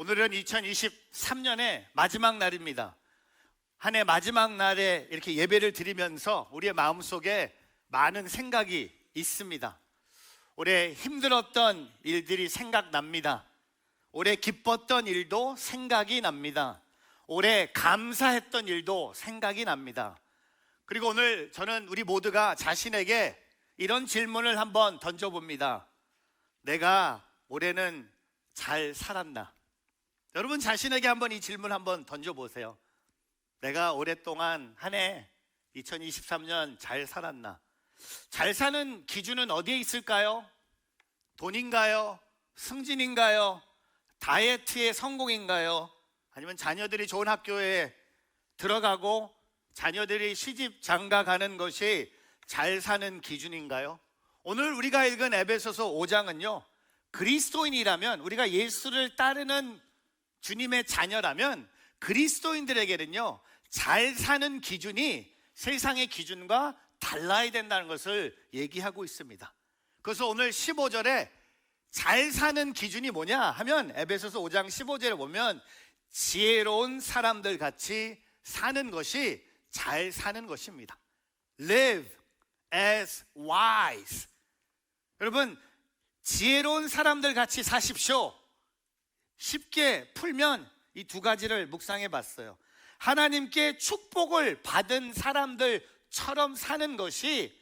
오늘은 2023년의 마지막 날입니다. 한 해 마지막 날에 이렇게 예배를 드리면서 우리의 마음속에 많은 생각이 있습니다. 올해 힘들었던 일들이 생각납니다. 올해 기뻤던 일도 생각이 납니다. 올해 감사했던 일도 생각이 납니다. 그리고 오늘 저는 우리 모두가 자신에게 이런 질문을 한번 던져봅니다. 내가 올해는 잘 살았나? 여러분 자신에게 한번 이 질문 한번 던져보세요. 내가 오랫동안 한 해 2023년 잘 살았나? 잘 사는 기준은 어디에 있을까요? 돈인가요? 승진인가요? 다이어트의 성공인가요? 아니면 자녀들이 좋은 학교에 들어가고 자녀들이 시집 장가 가는 것이 잘 사는 기준인가요? 오늘 우리가 읽은 에베소서 5장은요, 그리스도인이라면, 우리가 예수를 따르는 주님의 자녀라면 그리스도인들에게는요, 잘 사는 기준이 세상의 기준과 달라야 된다는 것을 얘기하고 있습니다. 그래서 오늘 15절에 잘 사는 기준이 뭐냐 하면, 에베소서 5장 15절에 보면 지혜로운 사람들 같이 사는 것이 잘 사는 것입니다. Live as wise. 여러분, 지혜로운 사람들 같이 사십시오. 쉽게 풀면 이 두 가지를 묵상해 봤어요. 하나님께 축복을 받은 사람들처럼 사는 것이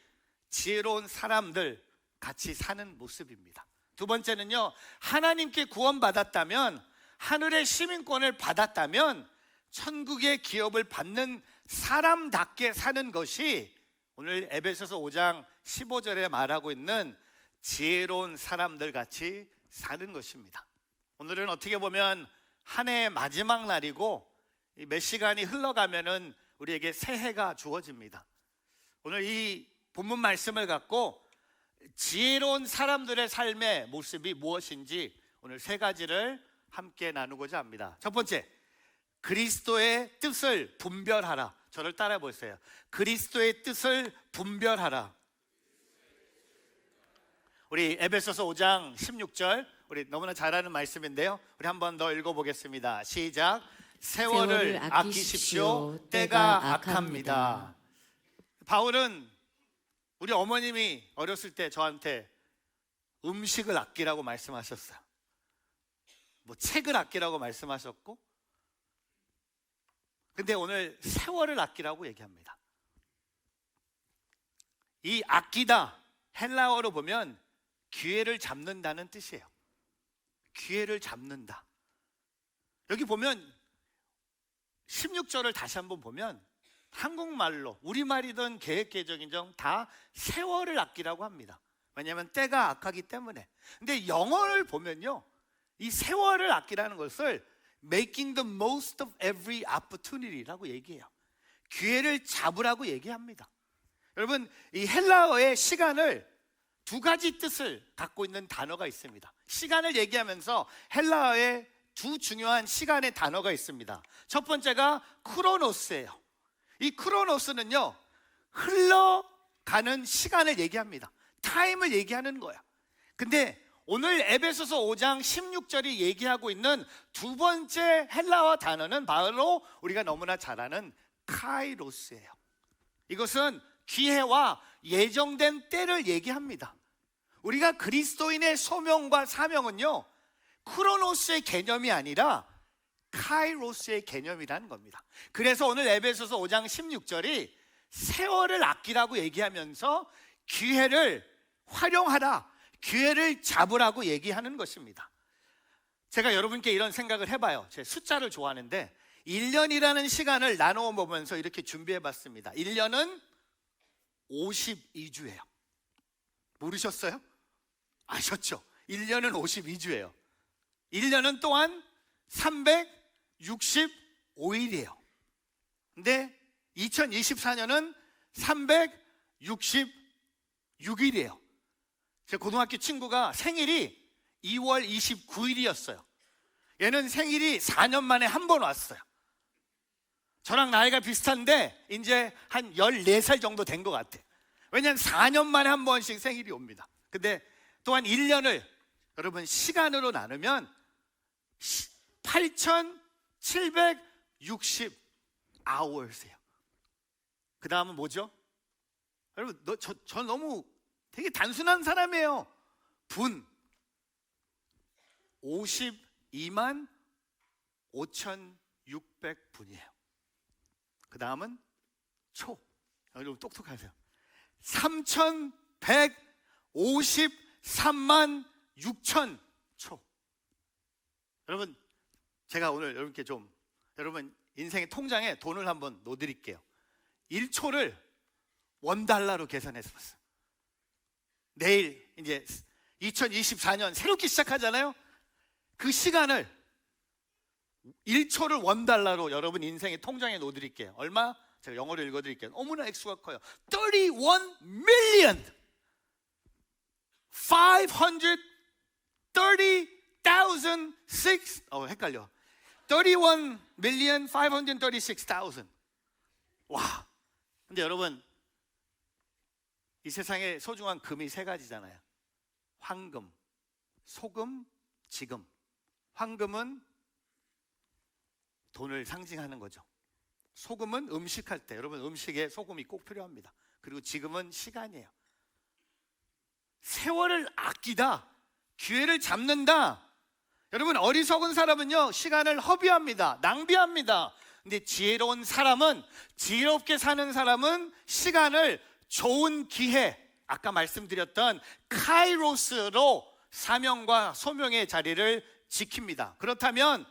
지혜로운 사람들 같이 사는 모습입니다. 두 번째는요, 하나님께 구원받았다면, 하늘의 시민권을 받았다면 천국의 기업을 받는 사람답게 사는 것이 오늘 에베소서 5장 15절에 말하고 있는 지혜로운 사람들 같이 사는 것입니다. 오늘은 어떻게 보면 한 해의 마지막 날이고 몇 시간이 흘러가면은 우리에게 새해가 주어집니다. 오늘 이 본문 말씀을 갖고 지혜로운 사람들의 삶의 모습이 무엇인지 오늘 세 가지를 함께 나누고자 합니다. 첫 번째, 그리스도의 뜻을 분별하라. 저를 따라 보세요. 그리스도의 뜻을 분별하라. 우리 에베소서 5장 16절, 우리 너무나 잘 아는 말씀인데요, 우리 한 번 더 읽어보겠습니다. 시작. 세월을 아끼십시오. 때가 악합니다. 바울은 우리 어머님이 어렸을 때 저한테 음식을 아끼라고 말씀하셨어요. 뭐 책을 아끼라고 말씀하셨고, 근데 오늘 세월을 아끼라고 얘기합니다. 이 아끼다, 헬라어로 보면 기회를 잡는다는 뜻이에요. 기회를 잡는다. 여기 보면 16절을 다시 한번 보면 한국말로, 우리말이든 계획개정이든 다 세월을 아끼라고 합니다. 왜냐하면 때가 악하기 때문에. 근데 영어를 보면요, 이 세월을 아끼라는 것을 making the most of every opportunity라고 얘기해요. 기회를 잡으라고 얘기합니다. 여러분, 이 헬라어의 시간을 두 가지 뜻을 갖고 있는 단어가 있습니다. 시간을 얘기하면서 헬라어에 두 중요한 시간의 단어가 있습니다. 첫 번째가 크로노스예요. 이 크로노스는요, 흘러가는 시간을 얘기합니다. 타임을 얘기하는 거야. 근데 오늘 에베소서 5장 16절이 얘기하고 있는 두 번째 헬라어 단어는 바로 우리가 너무나 잘 아는 카이로스예요. 이것은 기회와 예정된 때를 얘기합니다. 우리가 그리스도인의 소명과 사명은요, 크로노스의 개념이 아니라 카이로스의 개념이라는 겁니다. 그래서 오늘 에베소서 5장 16절이 세월을 아끼라고 얘기하면서 기회를 활용하라, 기회를 잡으라고 얘기하는 것입니다. 제가 여러분께 이런 생각을 해봐요. 제가 숫자를 좋아하는데 1년이라는 시간을 나누어 보면서 이렇게 준비해 봤습니다. 1년은 52주예요. 모르셨어요? 아셨죠? 1년은 52주예요. 1년은 또한 365일이에요. 근데 2024년은 366일이에요. 제 고등학교 친구가 생일이 2월 29일이었어요. 얘는 생일이 4년 만에 한 번 왔어요. 저랑 나이가 비슷한데 이제 한 14살 정도 된 것 같아요. 왜냐하면 4년 만에 한 번씩 생일이 옵니다. 근데 또한 1년을 여러분 시간으로 나누면 8,760 hours예요. 그 다음은 뭐죠? 여러분, 저 너무 되게 단순한 사람이에요. 분 52만 5,600분이에요. 그 다음은 초. 여러분 똑똑하세요. 3,153만 6천 초. 여러분, 제가 오늘 여러분께 좀 여러분 인생의 통장에 돈을 한번 넣어드릴게요. 1초를 $1로 계산해서 봤어요. 내일 이제 2024년 새롭게 시작하잖아요. 그 시간을 1초를 $1로 여러분 인생의 통장에 넣어드릴게요. 얼마? 제가 영어로 읽어드릴게요. 너무나 액수가 커요. 31 million 530,006 헷갈려. 31 million 536,000. 와. 근데 여러분, 이 세상에 소중한 금이 세 가지잖아요. 황금, 소금, 지금. 황금은 돈을 상징하는 거죠. 소금은 음식할 때, 여러분 음식에 소금이 꼭 필요합니다. 그리고 지금은 시간이에요. 세월을 아끼다, 기회를 잡는다. 여러분, 어리석은 사람은요 시간을 허비합니다. 낭비합니다. 근데 지혜로운 사람은, 지혜롭게 사는 사람은 시간을 좋은 기회, 아까 말씀드렸던 카이로스로 사명과 소명의 자리를 지킵니다. 그렇다면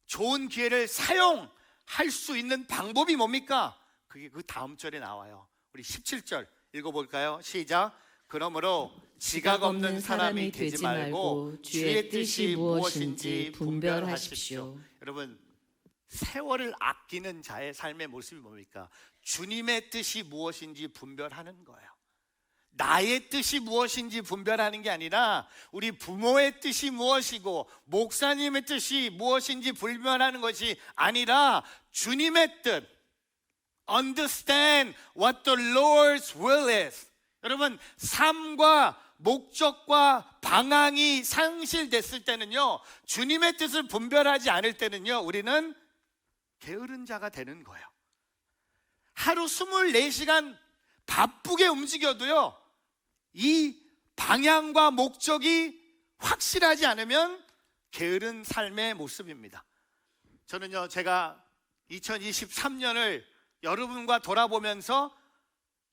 좋은 기회를 사용할 수 있는 방법이 뭡니까? 그게 그 다음 절에 나와요. 우리 17절 읽어볼까요? 시작. 그러므로 지각 없는 사람이 되지 말고 주의 뜻이 무엇인지 분별하십시오. 여러분, 세월을 아끼는 자의 삶의 모습이 뭡니까? 주님의 뜻이 무엇인지 분별하는 거예요. 나의 뜻이 무엇인지 분별하는 게 아니라 우리 부모의 뜻이 무엇이고 목사님의 뜻이 무엇인지 분별하는 것이 아니라 주님의 뜻. Understand what the Lord's will is. 여러분, 삶과 목적과 방향이 상실됐을 때는요, 주님의 뜻을 분별하지 않을 때는요, 우리는 게으른 자가 되는 거예요. 하루 24시간 바쁘게 움직여도요, 이 방향과 목적이 확실하지 않으면 게으른 삶의 모습입니다. 저는요, 제가 2023년을 여러분과 돌아보면서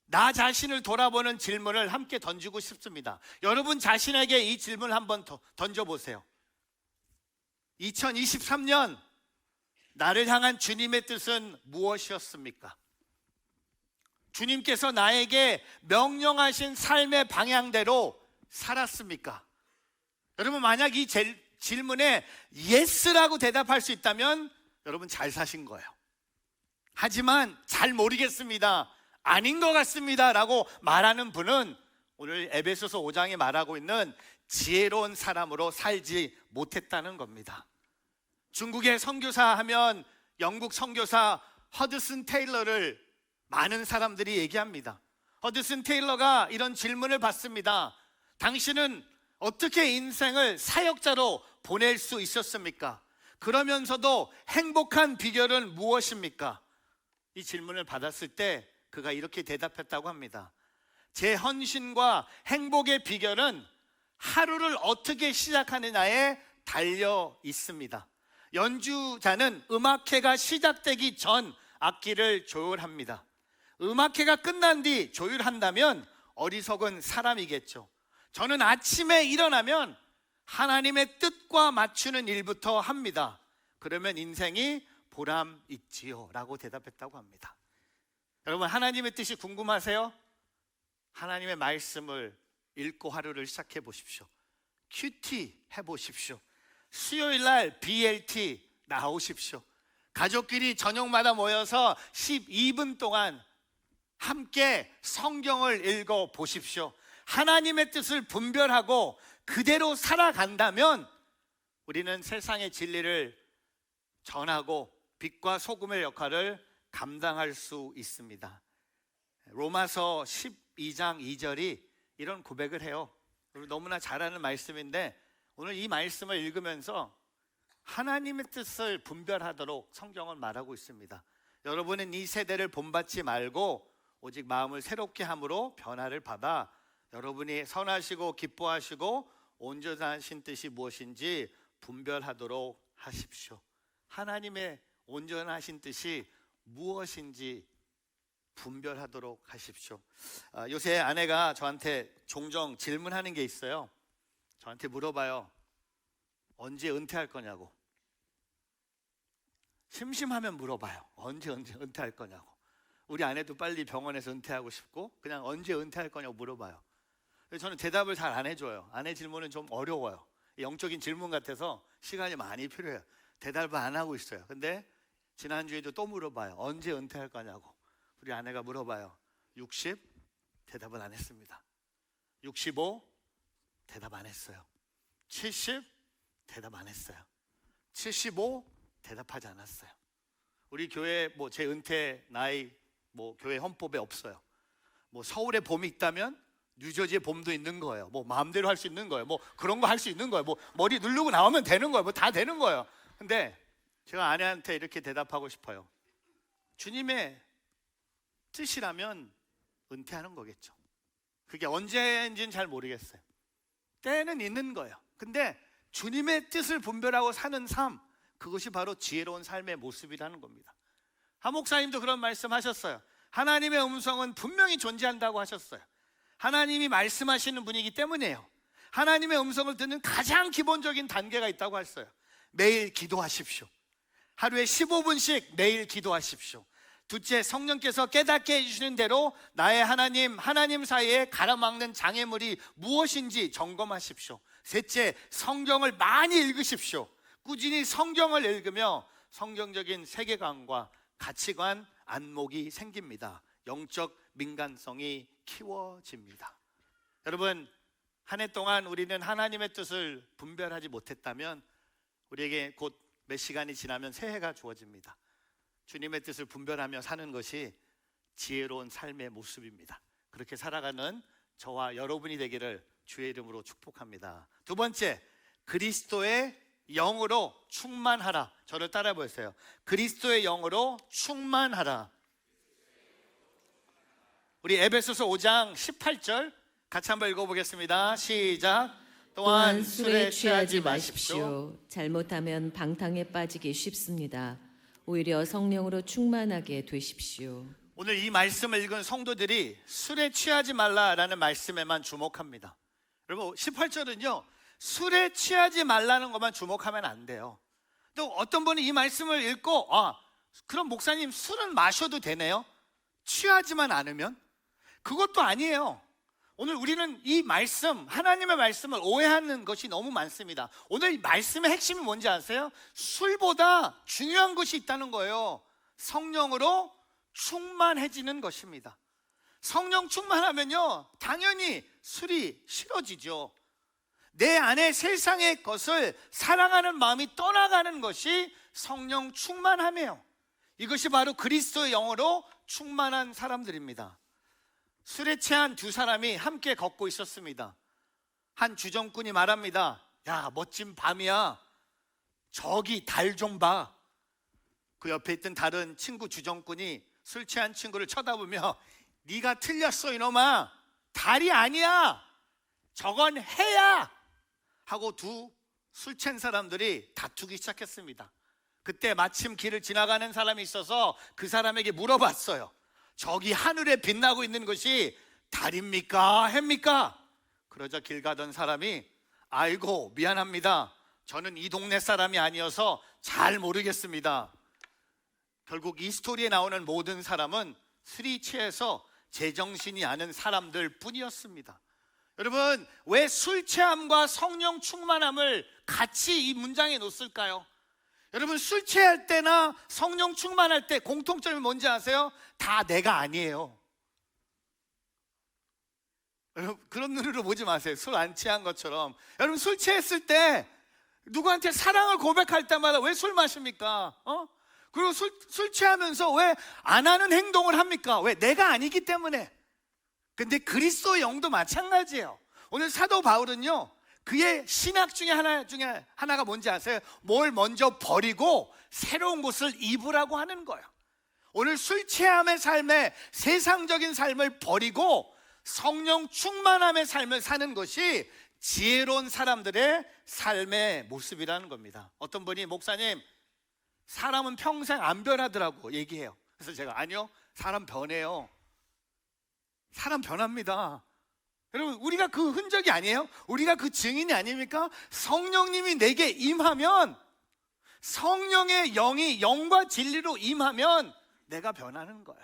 나 자신을 돌아보는 질문을 함께 던지고 싶습니다. 여러분 자신에게 이 질문을 한번 던져보세요. 2023년 나를 향한 주님의 뜻은 무엇이었습니까? 주님께서 나에게 명령하신 삶의 방향대로 살았습니까? 여러분, 만약 이 질문에 예스라고 대답할 수 있다면 여러분 잘 사신 거예요. 하지만 잘 모르겠습니다, 아닌 것 같습니다 라고 말하는 분은 오늘 에베소서 5장에 말하고 있는 지혜로운 사람으로 살지 못했다는 겁니다. 중국의 선교사 하면 영국 선교사 허드슨 테일러를 많은 사람들이 얘기합니다. 허드슨 테일러가 이런 질문을 받습니다. 당신은 어떻게 인생을 사역자로 보낼 수 있었습니까? 그러면서도 행복한 비결은 무엇입니까? 이 질문을 받았을 때 그가 이렇게 대답했다고 합니다. 제 헌신과 행복의 비결은 하루를 어떻게 시작하느냐에 달려 있습니다. 연주자는 음악회가 시작되기 전 악기를 조율합니다. 음악회가 끝난 뒤 조율한다면 어리석은 사람이겠죠. 저는 아침에 일어나면 하나님의 뜻과 맞추는 일부터 합니다. 그러면 인생이 보람 있지요 라고 대답했다고 합니다. 여러분, 하나님의 뜻이 궁금하세요? 하나님의 말씀을 읽고 하루를 시작해 보십시오. 큐티 해보십시오. 수요일날 BLT 나오십시오. 가족끼리 저녁마다 모여서 12분 동안 함께 성경을 읽어 보십시오. 하나님의 뜻을 분별하고 그대로 살아간다면 우리는 세상의 진리를 전하고 빛과 소금의 역할을 감당할 수 있습니다. 로마서 12장 2절이 이런 고백을 해요. 너무나 잘 아는 말씀인데 오늘 이 말씀을 읽으면서 하나님의 뜻을 분별하도록 성경은 말하고 있습니다. 여러분은 이 세대를 본받지 말고 오직 마음을 새롭게 함으로 변화를 받아 여러분이 선하시고 기뻐하시고 온전하신 뜻이 무엇인지 분별하도록 하십시오. 하나님의 온전하신 뜻이 무엇인지 분별하도록 하십시오. 요새 아내가 저한테 종종 질문하는 게 있어요. 저한테 물어봐요. 언제 은퇴할 거냐고. 심심하면 물어봐요. 언제 은퇴할 거냐고. 우리 아내도 빨리 병원에서 은퇴하고 싶고 그냥 언제 은퇴할 거냐고 물어봐요. 저는 대답을 잘 안 해줘요. 아내 질문은 좀 어려워요. 영적인 질문 같아서 시간이 많이 필요해요. 대답을 안 하고 있어요. 근데 지난주에도 또 물어봐요. 언제 은퇴할 거냐고. 우리 아내가 물어봐요. 60? 대답을 안 했습니다. 65? 대답 안 했어요. 70? 대답 안 했어요. 75? 대답하지 않았어요. 우리 교회 제 은퇴 나이 교회 헌법에 없어요. 서울에 봄이 있다면 뉴저지에 봄도 있는 거예요. 마음대로 할 수 있는 거예요. 그런 거 할 수 있는 거예요. 머리 누르고 나오면 되는 거예요. 다 되는 거예요. 근데 제가 아내한테 이렇게 대답하고 싶어요. 주님의 뜻이라면 은퇴하는 거겠죠. 그게 언제인지는 잘 모르겠어요. 때는 있는 거예요. 근데 주님의 뜻을 분별하고 사는 삶, 그것이 바로 지혜로운 삶의 모습이라는 겁니다. 한 목사님도 그런 말씀 하셨어요. 하나님의 음성은 분명히 존재한다고 하셨어요. 하나님이 말씀하시는 분이기 때문이에요. 하나님의 음성을 듣는 가장 기본적인 단계가 있다고 했어요. 매일 기도하십시오. 하루에 15분씩 매일 기도하십시오. 둘째, 성령께서 깨닫게 해주시는 대로 나의 하나님 사이에 가로막는 장애물이 무엇인지 점검하십시오. 셋째, 성경을 많이 읽으십시오. 꾸준히 성경을 읽으며 성경적인 세계관과 가치관, 안목이 생깁니다. 영적 민감성이 키워집니다. 여러분, 한 해 동안 우리는 하나님의 뜻을 분별하지 못했다면 우리에게 곧 몇 시간이 지나면 새해가 주어집니다. 주님의 뜻을 분별하며 사는 것이 지혜로운 삶의 모습입니다. 그렇게 살아가는 저와 여러분이 되기를 주의 이름으로 축복합니다. 두 번째, 그리스도의 영으로 충만하라. 저를 따라 보세요. 그리스도의 영으로 충만하라. 우리 에베소서 5장 18절 같이 한번 읽어보겠습니다. 시작. 또한 술에 취하지 마십시오. 잘못하면 방탕에 빠지기 쉽습니다. 오히려 성령으로 충만하게 되십시오. 오늘 이 말씀을 읽은 성도들이 술에 취하지 말라라는 말씀에만 주목합니다. 여러분, 18절은요 술에 취하지 말라는 것만 주목하면 안 돼요. 또 어떤 분이 이 말씀을 읽고 그럼 목사님 술은 마셔도 되네요? 취하지만 않으면? 그것도 아니에요. 오늘 우리는 이 말씀, 하나님의 말씀을 오해하는 것이 너무 많습니다. 오늘 이 말씀의 핵심이 뭔지 아세요? 술보다 중요한 것이 있다는 거예요. 성령으로 충만해지는 것입니다. 성령 충만하면요 당연히 술이 싫어지죠. 내 안에 세상의 것을 사랑하는 마음이 떠나가는 것이 성령 충만함이에요. 이것이 바로 그리스도의 영으로 충만한 사람들입니다. 술에 취한 두 사람이 함께 걷고 있었습니다. 한 주정꾼이 말합니다. 야, 멋진 밤이야. 저기 달 좀 봐. 그 옆에 있던 다른 친구 주정꾼이 술 취한 친구를 쳐다보며 네가 틀렸어 이놈아. 달이 아니야. 저건 해야. 하고 두 술 취한 사람들이 다투기 시작했습니다. 그때 마침 길을 지나가는 사람이 있어서 그 사람에게 물어봤어요. 저기 하늘에 빛나고 있는 것이 달입니까? 해입니까? 그러자 길 가던 사람이 아이고 미안합니다. 저는 이 동네 사람이 아니어서 잘 모르겠습니다. 결국 이 스토리에 나오는 모든 사람은 술이 취해서 제정신이 아닌 사람들 뿐이었습니다. 여러분, 왜 술 취함과 성령 충만함을 같이 이 문장에 놓을까요? 여러분, 술 취할 때나 성령 충만할 때 공통점이 뭔지 아세요? 다 내가 아니에요. 여러분, 그런 눈으로 보지 마세요. 술 안 취한 것처럼. 여러분, 술 취했을 때 누구한테 사랑을 고백할 때마다 왜 술 마십니까? 그리고 술 취하면서 왜 안 하는 행동을 합니까? 왜? 내가 아니기 때문에. 근데 그리스도의 영도 마찬가지예요. 오늘 사도 바울은요 그의 신학 중에 하나가 뭔지 아세요? 뭘 먼저 버리고 새로운 것을 입으라고 하는 거예요. 오늘 술 취함의 삶에 세상적인 삶을 버리고 성령 충만함의 삶을 사는 것이 지혜로운 사람들의 삶의 모습이라는 겁니다. 어떤 분이 목사님, 사람은 평생 안 변하더라고 얘기해요. 그래서 제가 아니요, 사람 변해요. 사람 변합니다. 여러분, 우리가 그 흔적이 아니에요? 우리가 그 증인이 아닙니까? 성령님이 내게 임하면, 성령의 영이 영과 진리로 임하면 내가 변하는 거예요.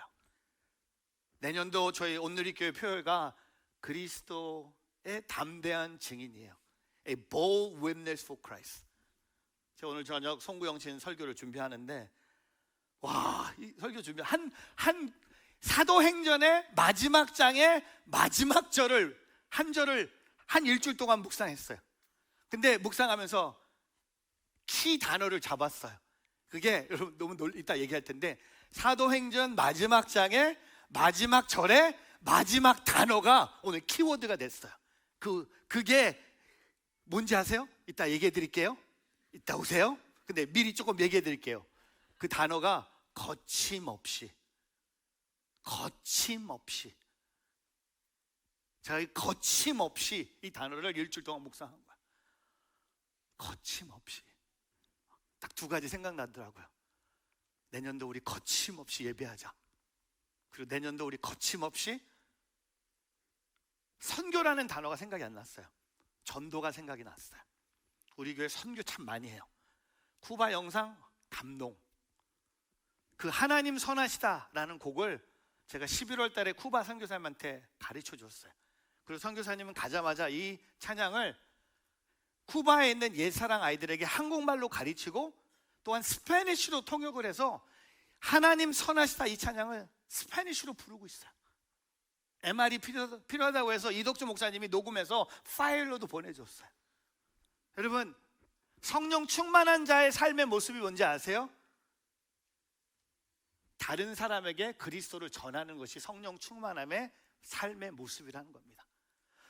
내년도 저희 온누리교회 표어가 그리스도의 담대한 증인이에요. A bold witness for Christ. 제가 오늘 저녁 송구영신 설교를 준비하는데, 와, 이 설교 준비 한 사도행전의 마지막 장의 마지막 절을 한 절을 한 일주일 동안 묵상했어요. 근데 묵상하면서 키 단어를 잡았어요. 그게 여러분 너무 이따 얘기할 텐데, 사도행전 마지막 장의 마지막 절의 마지막 단어가 오늘 키워드가 됐어요. 그게 뭔지 아세요? 이따 얘기해 드릴게요. 이따 오세요. 근데 미리 조금 얘기해 드릴게요. 그 단어가 거침없이. 제가 이 거침없이 이 단어를 일주일 동안 묵상한 거야. 거침없이. 딱 두 가지 생각나더라고요. 내년도 우리 거침없이 예배하자. 그리고 내년도 우리 거침없이, 선교라는 단어가 생각이 안 났어요. 전도가 생각이 났어요. 우리 교회 선교 참 많이 해요. 쿠바 영상 감동. 그 하나님 선하시다라는 곡을 제가 11월 달에 쿠바 선교사님한테 가르쳐 줬어요. 그리고 선교사님은 가자마자 이 찬양을 쿠바에 있는 옛사랑 아이들에게 한국말로 가르치고 또한 스페니쉬로 통역을 해서 하나님 선하시다 이 찬양을 스페니쉬로 부르고 있어요. MR이 필요하다고 해서 이덕주 목사님이 녹음해서 파일로도 보내줬어요. 여러분, 성령 충만한 자의 삶의 모습이 뭔지 아세요? 다른 사람에게 그리스도를 전하는 것이 성령 충만함의 삶의 모습이라는 겁니다.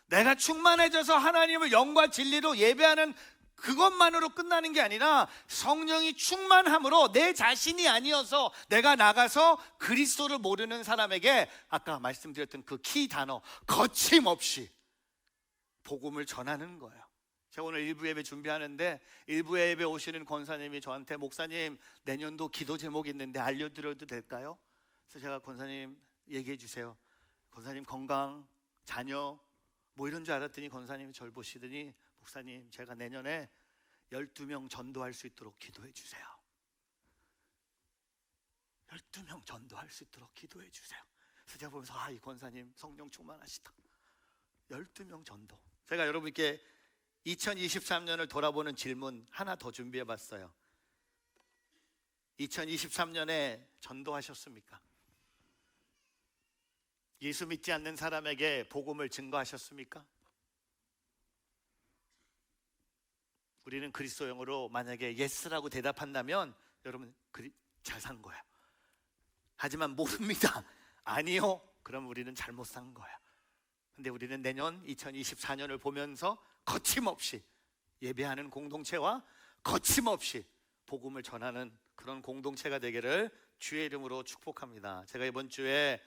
내가 충만해져서 하나님을 영과 진리로 예배하는 그것만으로 끝나는 게 아니라 성령이 충만함으로 내 자신이 아니어서 내가 나가서 그리스도를 모르는 사람에게 아까 말씀드렸던 그 키 단어 거침없이 복음을 전하는 거예요. 제가 오늘 일부 예배 준비하는데 일부 예배 오시는 권사님이 저한테 목사님 내년도 기도 제목 있는데 알려드려도 될까요? 그래서 제가 권사님 얘기해 주세요. 권사님 건강, 자녀 뭐 이런 줄 알았더니 권사님이 저를 보시더니 목사님 제가 내년에 12명 전도할 수 있도록 기도해 주세요. 12명 전도할 수 있도록 기도해 주세요. 그래서 제가 보면서 이 권사님 성령 충만하시다. 12명 전도. 제가 여러분께 2023년을 돌아보는 질문 하나 더 준비해 봤어요. 2023년에 전도하셨습니까? 예수 믿지 않는 사람에게 복음을 증거하셨습니까? 우리는 그리스도영으로 만약에 예스라고 대답한다면 여러분 잘 산 거예요. 하지만 모릅니다. 아니요. 그럼 우리는 잘못 산 거예요. 근데 우리는 내년 2024년을 보면서 거침없이 예배하는 공동체와 거침없이 복음을 전하는 그런 공동체가 되기를 주의 이름으로 축복합니다. 제가 이번 주에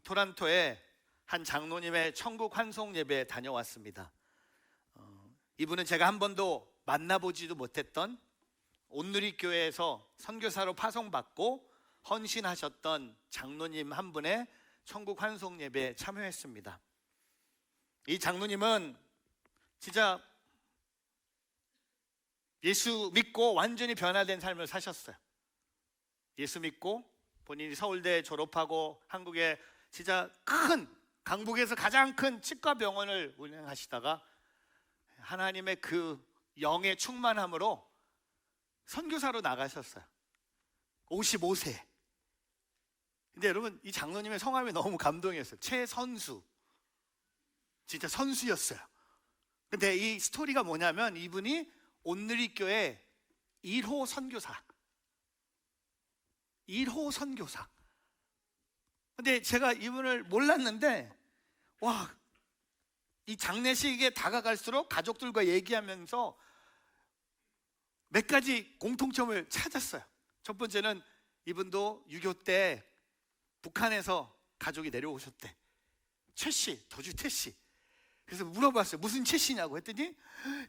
토론토에 한 장로님의 천국 환송 예배에 다녀왔습니다. 이분은 제가 한 번도 만나보지도 못했던 온누리교회에서 선교사로 파송받고 헌신하셨던 장로님 한 분의 천국 환송 예배에 참여했습니다. 이 장로님은 진짜 예수 믿고 완전히 변화된 삶을 사셨어요. 예수 믿고 본인이 서울대 졸업하고 한국에 진짜 큰 강북에서 가장 큰 치과 병원을 운영하시다가 하나님의 그 영의 충만함으로 선교사로 나가셨어요. 55세. 근데 여러분 이 장로님의 성함이 너무 감동이었어요. 최선수. 진짜 선수였어요. 근데 이 스토리가 뭐냐면 이분이 온누리교회 1호 선교사. 1호 선교사. 근데 제가 이분을 몰랐는데 와 이 장례식에 다가갈수록 가족들과 얘기하면서 몇 가지 공통점을 찾았어요. 첫 번째는 이분도 6.25 때 북한에서 가족이 내려오셨대. 최 씨, 도주 최 씨. 그래서 물어봤어요. 무슨 최 씨냐고 했더니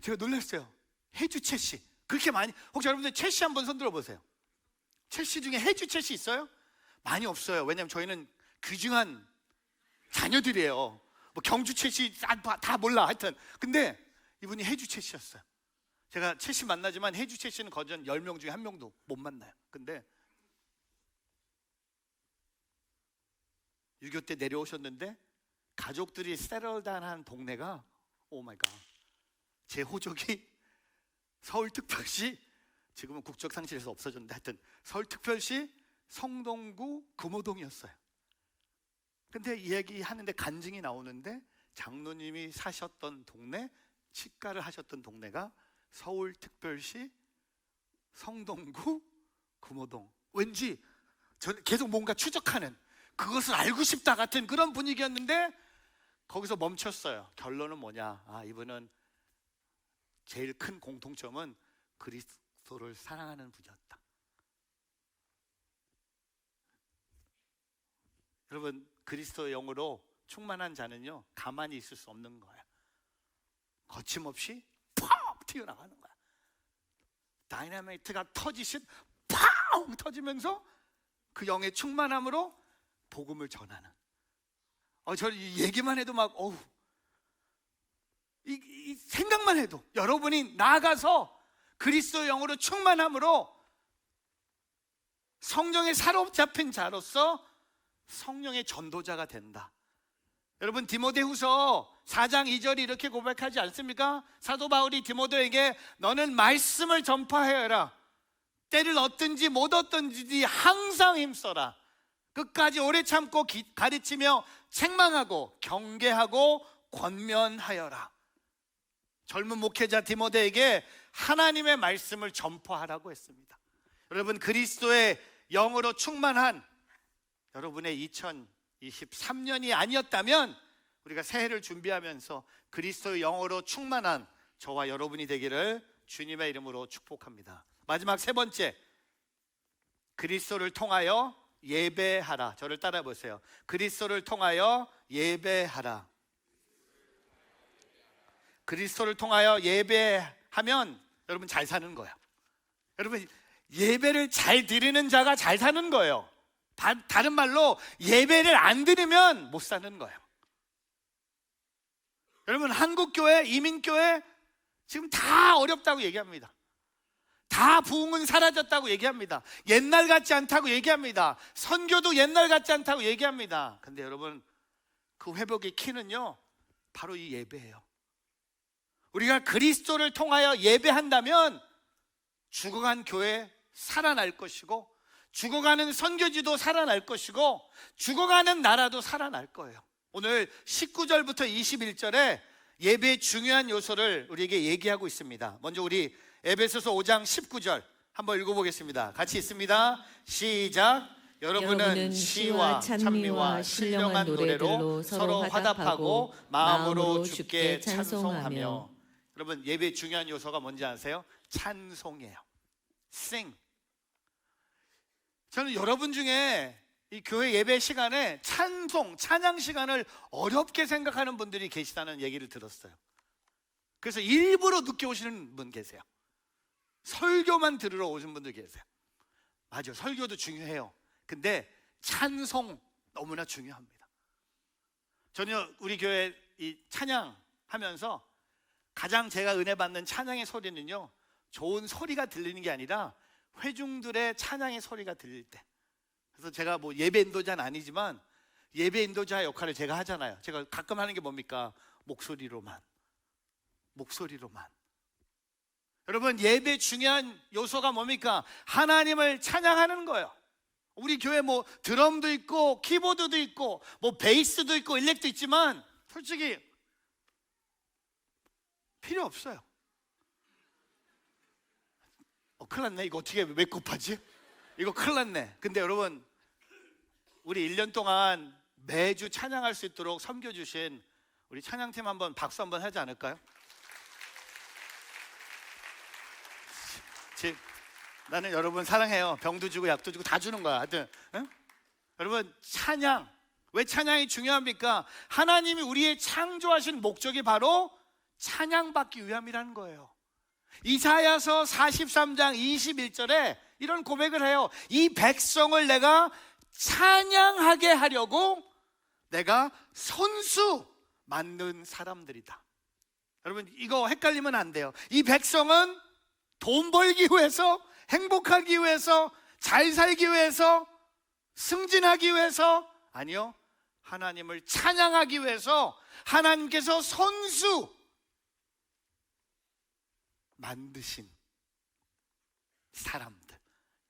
제가 놀랐어요. 해주 최 씨. 그렇게 많이, 혹시 여러분들 최 씨 한번 손 들어보세요. 최 씨 중에 해주 최 씨 있어요? 많이 없어요. 왜냐하면 저희는 귀중한 자녀들이에요. 뭐 경주 최 씨 다 몰라. 하여튼 근데 이분이 해주 최 씨였어요. 제가 최 씨 만나지만 해주 최 씨는 거전 10명 중에 1명도 못 만나요. 근데 6.25 때 내려오셨는데 가족들이 세럴단한 동네가, 오 마이 갓, 제 호족이 서울특별시, 지금은 국적상실에서 없어졌는데 하여튼 서울특별시 성동구 금호동이었어요. 근데 이야기하는데 간증이 나오는데 장로님이 사셨던 동네, 치과를 하셨던 동네가 서울특별시 성동구 금호동. 왠지 저는 계속 뭔가 추적하는, 그것을 알고 싶다 같은 그런 분위기였는데 거기서 멈췄어요. 결론은 뭐냐? 아, 이분은 제일 큰 공통점은 그리스도를 사랑하는 분이었다. 여러분, 그리스도의 영으로 충만한 자는요, 가만히 있을 수 없는 거예요. 거침없이 펑 튀어나가는 거야. 다이나마이트가 터지듯 펑 터지면서 그 영의 충만함으로 복음을 전하는. 저는 이 얘기만 해도 막 이 생각만 해도, 여러분이 나아가서 그리스도의 영으로 충만함으로 성령에 사로잡힌 자로서 성령의 전도자가 된다. 여러분, 디모데후서 4장 2절이 이렇게 고백하지 않습니까? 사도 바울이 디모데에게 너는 말씀을 전파하여라. 때를 얻든지 못 얻든지 항상 힘써라. 끝까지 오래 참고 가르치며 책망하고 경계하고 권면하여라. 젊은 목회자 디모데에게 하나님의 말씀을 전파하라고 했습니다. 여러분, 그리스도의 영으로 충만한 여러분의 2023년이 아니었다면 우리가 새해를 준비하면서 그리스도의 영으로 충만한 저와 여러분이 되기를 주님의 이름으로 축복합니다. 마지막 세 번째, 그리스도를 통하여 예배하라. 저를 따라 보세요. 그리스도를 통하여 예배하라. 그리스도를 통하여 예배하면 여러분 잘 사는 거예요. 여러분, 예배를 잘 드리는 자가 잘 사는 거예요. 다른 말로 예배를 안 드리면 못 사는 거예요. 여러분, 한국교회, 이민교회 지금 다 어렵다고 얘기합니다. 다 부흥은 사라졌다고 얘기합니다. 옛날 같지 않다고 얘기합니다. 선교도 옛날 같지 않다고 얘기합니다. 근데 여러분, 그 회복의 키는요, 바로 이 예배예요. 우리가 그리스도를 통하여 예배한다면 죽어간 교회 살아날 것이고, 죽어가는 선교지도 살아날 것이고, 죽어가는 나라도 살아날 거예요. 오늘 19절부터 21절에 예배의 중요한 요소를 우리에게 얘기하고 있습니다. 먼저 우리 에베소서 5장 19절 한번 읽어보겠습니다. 같이 있습니다. 시작. 여러분은 시와 찬미와 신령한 노래로 서로 화답하고 마음으로 주께 찬송하며. 여러분, 예배의 중요한 요소가 뭔지 아세요? 찬송이에요. sing. 저는 여러분 중에 이 교회 예배 시간에 찬송, 찬양 시간을 어렵게 생각하는 분들이 계시다는 얘기를 들었어요. 그래서 일부러 늦게 오시는 분 계세요. 설교만 들으러 오신 분들 계세요. 맞아요, 설교도 중요해요. 근데 찬송 너무나 중요합니다. 저는 우리 교회 이 찬양 하면서 가장 제가 은혜 받는 찬양의 소리는요, 좋은 소리가 들리는 게 아니라 회중들의 찬양의 소리가 들릴 때. 그래서 제가 뭐 예배 인도자는 아니지만 예배 인도자 역할을 제가 하잖아요. 제가 가끔 하는 게 뭡니까? 목소리로만. 여러분, 예배 중요한 요소가 뭡니까? 하나님을 찬양하는 거예요. 우리 교회 뭐 드럼도 있고 키보드도 있고 뭐 베이스도 있고 일렉도 있지만 솔직히 필요 없어요. 큰일 났네. 이거 어떻게 왜 곱하지? 이거 큰일 났네. 근데 여러분, 우리 1년 동안 매주 찬양할 수 있도록 섬겨주신 우리 찬양팀 한번 박수 한번 하지 않을까요? 나는 여러분 사랑해요. 병도 주고 약도 주고 다 주는 거야. 하여튼 응? 여러분 찬양, 왜 찬양이 중요합니까? 하나님이 우리의 창조하신 목적이 바로 찬양받기 위함이라는 거예요. 이사야서 43장 21절에 이런 고백을 해요. 이 백성을 내가 찬양하게 하려고 내가 손수 만든 사람들이다. 여러분 이거 헷갈리면 안 돼요. 이 백성은 돈 벌기 위해서, 행복하기 위해서, 잘 살기 위해서, 승진하기 위해서, 아니요, 하나님을 찬양하기 위해서 하나님께서 손수 만드신 사람들.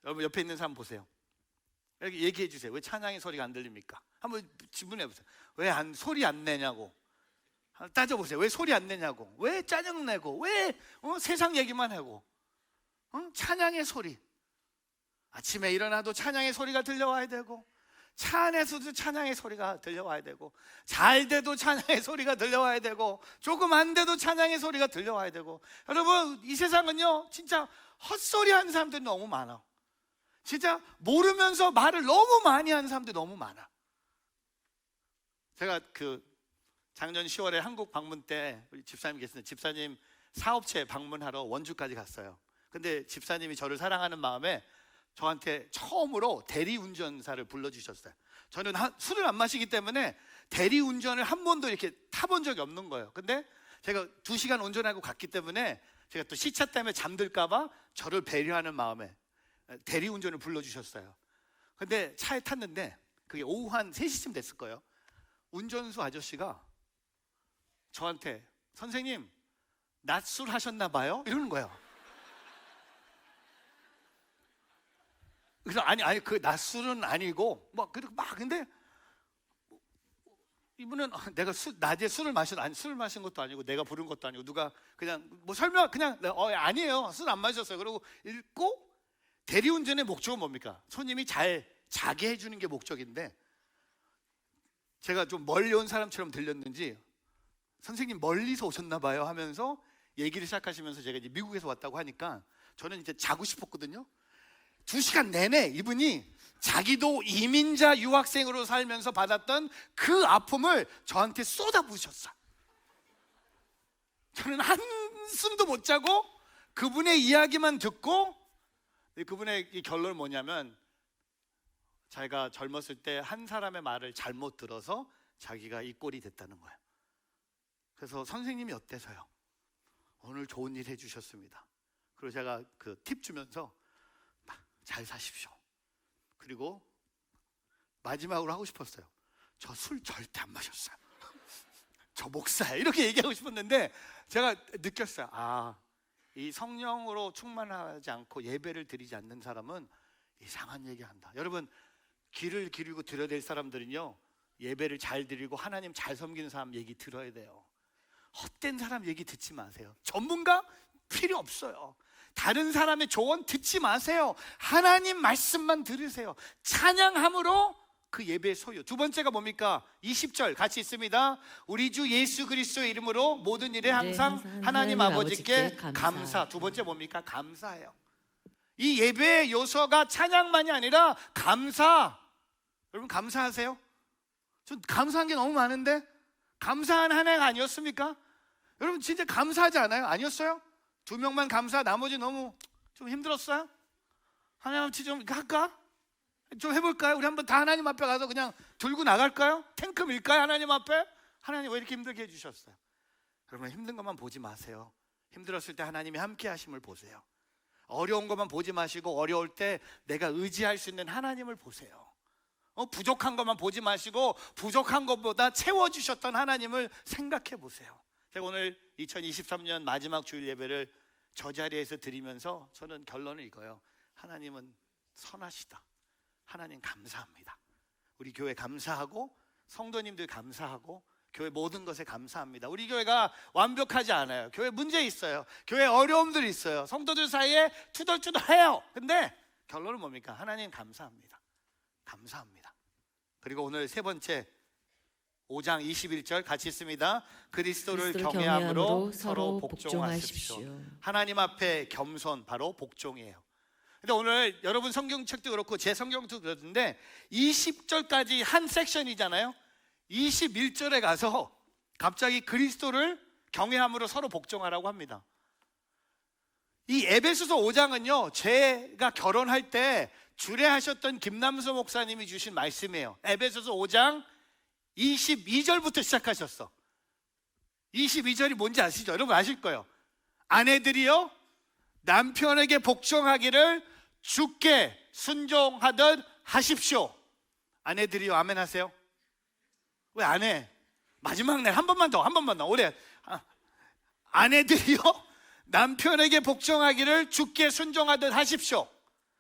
여러분 옆에 있는 사람 보세요. 이렇게 얘기해 주세요. 왜 찬양의 소리가 안 들립니까? 한번 질문해 보세요. 왜 소리 안 내냐고. 따져보세요. 왜 소리 안 내냐고. 왜 짜증내고. 왜 세상 얘기만 하고. 찬양의 소리. 아침에 일어나도 찬양의 소리가 들려와야 되고, 차 안에서도 찬양의 소리가 들려와야 되고, 잘 돼도 찬양의 소리가 들려와야 되고, 조금 안 돼도 찬양의 소리가 들려와야 되고. 여러분 이 세상은요 진짜 헛소리 하는 사람들이 너무 많아. 진짜 모르면서 말을 너무 많이 하는 사람들이 너무 많아. 제가 작년 10월에 한국 방문 때 우리 집사님 계시는데, 집사님 사업체 방문하러 원주까지 갔어요. 근데 집사님이 저를 사랑하는 마음에 저한테 처음으로 대리운전사를 불러주셨어요. 저는 술을 안 마시기 때문에 대리운전을 한 번도 이렇게 타본 적이 없는 거예요. 근데 제가 2시간 운전하고 갔기 때문에 제가 또 시차 때문에 잠들까 봐 저를 배려하는 마음에 대리운전을 불러주셨어요. 근데 차에 탔는데 그게 오후 한 3시쯤 됐을 거예요. 운전수 아저씨가 저한테 선생님 낮술 하셨나 봐요? 이러는 거예요. 그래서 아니 그 낮술은 아니고 근데 이분은 내가 낮에 술을 마셔도 아니 술을 마신 것도 아니고 내가 부른 것도 아니고 누가 그냥 설명 그냥 아니에요 술 안 마셨어요. 그러고 읽고, 대리운전의 목적은 뭡니까? 손님이 잘 자게 해주는 게 목적인데, 제가 좀 멀리 온 사람처럼 들렸는지 선생님 멀리서 오셨나 봐요 하면서 얘기를 시작하시면서, 제가 이제 미국에서 왔다고 하니까 저는 이제 자고 싶었거든요. 2시간 내내 이분이 자기도 이민자 유학생으로 살면서 받았던 그 아픔을 저한테 쏟아부으셨어요. 저는 한숨도 못 자고 그분의 이야기만 듣고, 그분의 이 결론은 뭐냐면, 자기가 젊었을 때 한 사람의 말을 잘못 들어서 자기가 이 꼴이 됐다는 거예요. 그래서 선생님이 어때서요? 오늘 좋은 일 해주셨습니다. 그리고 제가 그 팁 주면서 잘 사십시오. 그리고 마지막으로 하고 싶었어요. 저 술 절대 안 마셨어요. 저 목사예요. 이렇게 얘기하고 싶었는데 제가 느꼈어요. 이 성령으로 충만하지 않고 예배를 드리지 않는 사람은 이상한 얘기한다. 여러분 귀를 기울이고 들어야 될 사람들은요, 예배를 잘 드리고 하나님 잘 섬기는 사람 얘기 들어야 돼요. 헛된 사람 얘기 듣지 마세요. 전문가 필요 없어요. 다른 사람의 조언 듣지 마세요. 하나님 말씀만 들으세요. 찬양함으로 그 예배의 소유. 두 번째가 뭡니까? 20절 같이 있습니다. 우리 주 예수 그리스도의 이름으로 모든 일에 항상 하나님 아버지께 감사. 두 번째 뭡니까? 감사해요. 이 예배의 요소가 찬양만이 아니라 감사. 여러분 감사하세요? 전 감사한 게 너무 많은데, 감사한 한 해가 아니었습니까? 여러분 진짜 감사하지 않아요? 아니었어요? 2명만 감사, 나머지 너무 좀 힘들었어요? 하나님 앞에 좀 할까? 좀 해볼까요? 우리 한번 다 하나님 앞에 가서 그냥 들고 나갈까요? 탱크 밀까요? 하나님 앞에? 하나님 왜 이렇게 힘들게 해주셨어요? 여러분 힘든 것만 보지 마세요. 힘들었을 때 하나님이 함께 하심을 보세요. 어려운 것만 보지 마시고 어려울 때 내가 의지할 수 있는 하나님을 보세요. 부족한 것만 보지 마시고 부족한 것보다 채워주셨던 하나님을 생각해 보세요. 제가 오늘 2023년 마지막 주일 예배를 저 자리에서 드리면서 저는 결론을 이거예요. 하나님은 선하시다. 하나님 감사합니다. 우리 교회 감사하고 성도님들 감사하고 교회 모든 것에 감사합니다. 우리 교회가 완벽하지 않아요. 교회 문제 있어요. 교회 어려움들이 있어요. 성도들 사이에 투덜투덜해요. 근데 결론은 뭡니까? 하나님 감사합니다. 감사합니다. 그리고 오늘 세 번째, 5장 21절 같이 있습니다. 그리스도를 그리스도를 경외함으로 서로 복종하십시오. 복종하십시오. 하나님 앞에 겸손, 바로 복종이에요. 근데 오늘 여러분 성경책도 그렇고 제 성경도 그렇던데 20절까지 한 섹션이잖아요. 21절에 가서 갑자기 그리스도를 경외함으로 서로 복종하라고 합니다. 이 에베소서 5장은요, 제가 결혼할 때 주례하셨던 김남수 목사님이 주신 말씀이에요. 에베소서 5장 22절부터 시작하셨어. 22절이 뭔지 아시죠? 여러분 아실 거예요. 아내들이요, 남편에게 복종하기를 주께 순종하듯 하십시오. 아내들이요, 아멘 하세요. 왜 안 해? 마지막 날 한 번만 더, 한 번만 더. 오래. 아내들이요, 남편에게 복종하기를 주께 순종하듯 하십시오.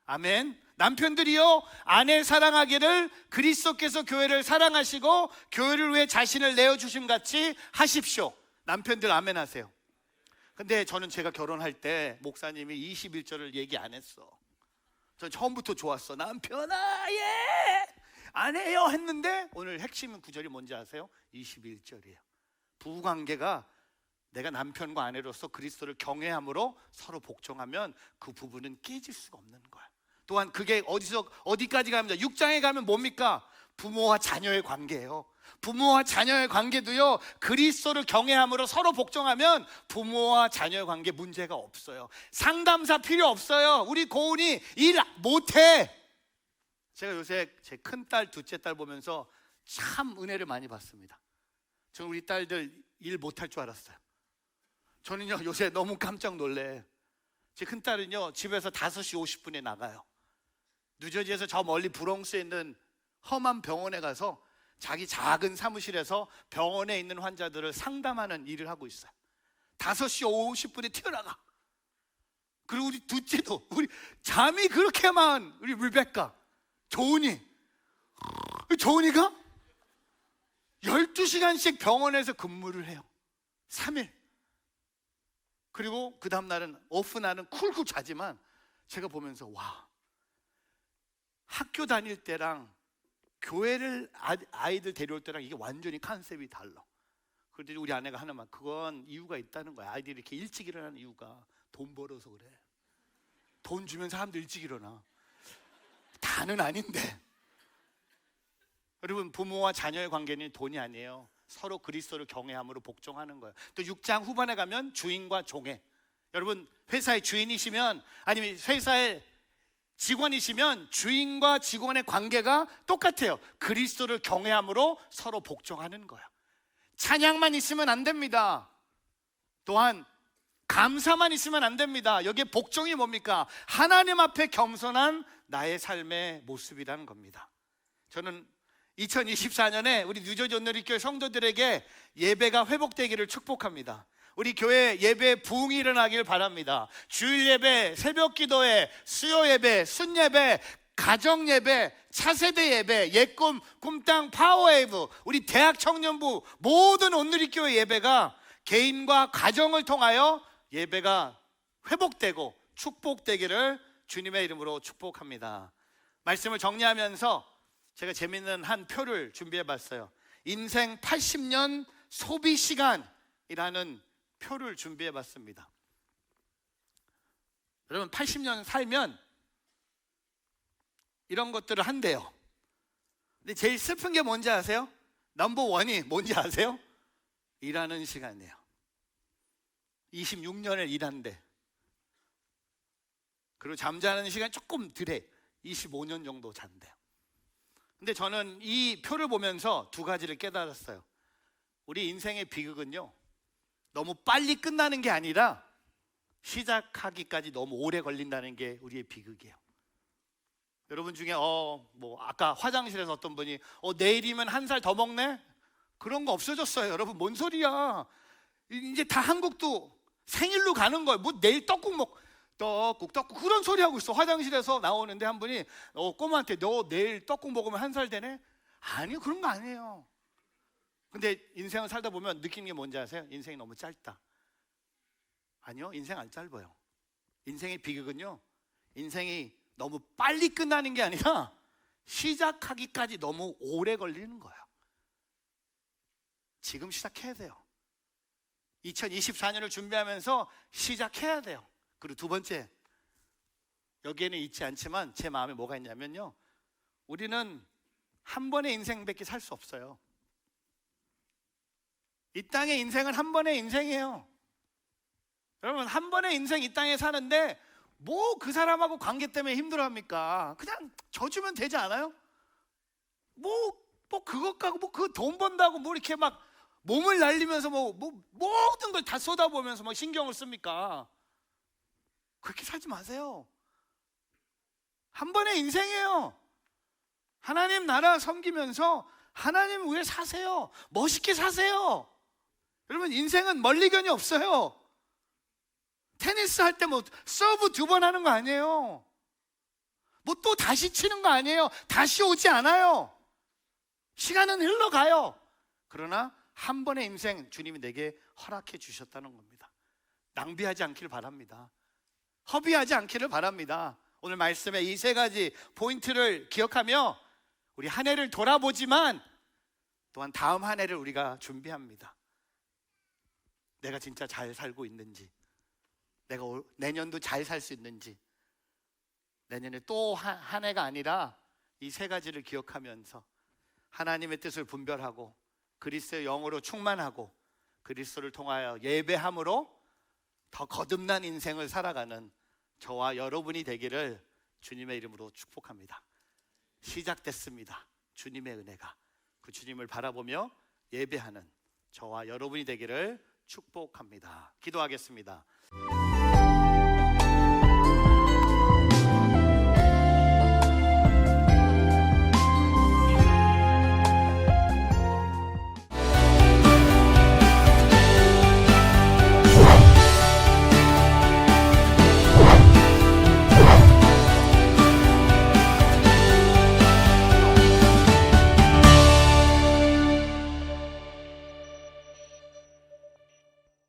아멘. 남편들이요, 아내 사랑하기를 그리스도께서 교회를 사랑하시고 교회를 위해 자신을 내어주심 같이 하십시오. 남편들 아멘 하세요. 근데 저는 제가 결혼할 때 목사님이 21절을 얘기 안 했어. 전 처음부터 좋았어. 남편아, 예, 안 해요 했는데 오늘 핵심 구절이 뭔지 아세요? 21절이에요. 부부관계가 내가 남편과 아내로서 그리스도를 경외함으로 서로 복종하면 그 부부는 깨질 수가 없는 거야. 또한 그게 어디까지 갑니다. 6장에 가면 뭡니까? 부모와 자녀의 관계예요. 부모와 자녀의 관계도요, 그리스도를 경외함으로 서로 복종하면 부모와 자녀의 관계 문제가 없어요. 상담사 필요 없어요. 우리 고은이 일 못해. 제가 요새 제 큰딸, 둘째 딸 보면서 참 은혜를 많이 받습니다. 저는 우리 딸들 일 못할 줄 알았어요. 저는요, 요새 너무 깜짝 놀래. 제 큰딸은요, 집에서 5시 50분에 나가요. 뉴저지에서 저 멀리 브롱스에 있는 험한 병원에 가서 자기 작은 사무실에서 병원에 있는 환자들을 상담하는 일을 하고 있어요. 5시 50분에 튀어나가. 그리고 우리 둘째도, 우리 잠이 그렇게만, 우리 리베카, 조은이가 12시간씩 병원에서 근무를 해요. 3일. 그리고 그 다음날은 오프날은 쿨쿨 자지만 제가 보면서 와, 학교 다닐 때랑 교회를 아이들 데려올 때랑 이게 완전히 컨셉이 달라. 그런데 우리 아내가 하는 말, 그건 이유가 있다는 거야. 아이들이 이렇게 일찍 일어나는 이유가 돈 벌어서 그래. 돈 주면 사람들 일찍 일어나. 다는 아닌데. 여러분, 부모와 자녀의 관계는 돈이 아니에요. 서로 그리스도를 경외함으로 복종하는 거예요. 또 6장 후반에 가면 주인과 종의, 여러분 회사의 주인이시면 아니면 회사의 직원이시면 주인과 직원의 관계가 똑같아요. 그리스도를 경외함으로 서로 복종하는 거예요. 찬양만 있으면 안 됩니다. 또한 감사만 있으면 안 됩니다. 여기에 복종이 뭡니까? 하나님 앞에 겸손한 나의 삶의 모습이라는 겁니다. 저는 2024년에 우리 뉴저지 온누리교회 성도들에게 예배가 회복되기를 축복합니다. 우리 교회 예배에 부흥이 일어나길 바랍니다. 주일 예배, 새벽 기도회, 수요 예배, 순 예배, 가정 예배, 차세대 예배, 옛꿈, 꿈땅, 파워웨이브, 우리 대학 청년부 모든 온누리교회 예배가 개인과 가정을 통하여 예배가 회복되고 축복되기를 주님의 이름으로 축복합니다. 말씀을 정리하면서 제가 재밌는 한 표를 준비해 봤어요. 인생 80년 소비 시간이라는 표를 준비해 봤습니다. 여러분 80년 살면 이런 것들을 한대요. 근데 제일 슬픈 게 뭔지 아세요? 넘버 원이 뭔지 아세요? 일하는 시간이에요. 26년을 일한대. 그리고 잠자는 시간 조금 덜해. 25년 정도 잔대요. 근데 저는 이 표를 보면서 두 가지를 깨달았어요. 우리 인생의 비극은요, 너무 빨리 끝나는 게 아니라 시작하기까지 너무 오래 걸린다는 게 우리의 비극이에요. 여러분 중에 아까 화장실에서 어떤 분이 내일이면 1살 더 먹네? 그런 거 없어졌어요. 여러분 뭔 소리야. 이제 다 한국도 생일로 가는 거예요. 뭐 내일 떡국 그런 소리 하고 있어. 화장실에서 나오는데 한 분이 꼬마한테 너 내일 떡국 먹으면 1살 되네? 아니요, 그런 거 아니에요. 근데 인생을 살다 보면 느끼는 게 뭔지 아세요? 인생이 너무 짧다. 아니요, 인생 안 짧아요. 인생의 비극은요, 인생이 너무 빨리 끝나는 게 아니라 시작하기까지 너무 오래 걸리는 거예요. 지금 시작해야 돼요. 2024년을 준비하면서 시작해야 돼요. 그리고 두 번째, 여기에는 있지 않지만 제 마음에 뭐가 있냐면요, 우리는 한 번의 인생밖에 살 수 없어요. 이 땅의 인생은 한 번의 인생이에요. 여러분, 한 번의 인생 이 땅에 사는데 뭐 그 사람하고 관계 때문에 힘들어합니까? 그냥 져주면 되지 않아요? 뭐 그것 갖고 뭐 그 돈 번다고 뭐 이렇게 막 몸을 날리면서 뭐 모든 걸 다 쏟아보면서 막 신경을 씁니까? 그렇게 살지 마세요. 한 번의 인생이에요. 하나님 나라 섬기면서 하나님 위해 사세요. 멋있게 사세요. 여러분, 인생은 멀리견이 없어요. 테니스 할 때 뭐 서브 2번 하는 거 아니에요. 뭐 또 다시 치는 거 아니에요. 다시 오지 않아요. 시간은 흘러가요. 그러나 한 번의 인생 주님이 내게 허락해 주셨다는 겁니다. 낭비하지 않기를 바랍니다. 허비하지 않기를 바랍니다. 오늘 말씀에 이 세 가지 포인트를 기억하며 우리 한 해를 돌아보지만 또한 다음 한 해를 우리가 준비합니다. 내가 진짜 잘 살고 있는지, 내가 내년도 잘 살 수 있는지, 내년에 또 한 해가 아니라 이 세 가지를 기억하면서 하나님의 뜻을 분별하고 그리스도의 영으로 충만하고 그리스도를 통하여 예배함으로 더 거듭난 인생을 살아가는 저와 여러분이 되기를 주님의 이름으로 축복합니다. 시작됐습니다. 주님의 은혜가 그 주님을 바라보며 예배하는 저와 여러분이 되기를 축복합니다. 기도하겠습니다.